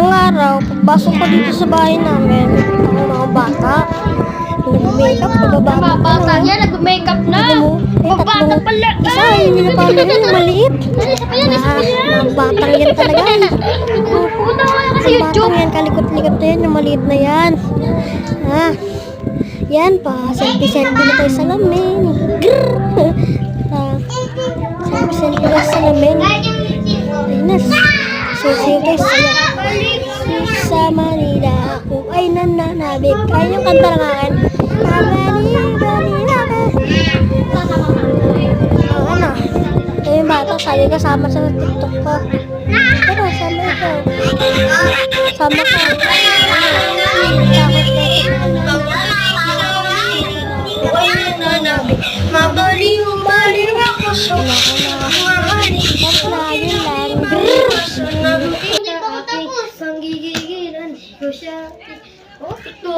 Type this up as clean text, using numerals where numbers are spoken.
Isang araw, pagpasok ko dito sa bahay namin, nakita ko mga bata. Nag-makeup, nababata Mga bata na. yan, nag-makeup na. Ano mo? Mga bata pala. Isa, hindi na pala yun, maliit. Isa pa yan, isa pa yan. Mga batang yan talaga. Pupunta ko yan kasi Ang YouTube. batang yan, kalikot-likot na yan, yung maliit na yan. Ha? Yan pa, selfie-selfie na tayo sa lamin. Grrr! Selfie-selfie na sa lamin. Ayun na, sayo tayo saya. Sa Manila, ako ay nananabik. Ayun yung kanta ng akin. Ano? Ito yung bata, sabi ko sama sa TikTok ko. Pero sama ito. Sama ka. Mabaliw-baliw ako sa Panggigigilan ko siya. Oh, ito.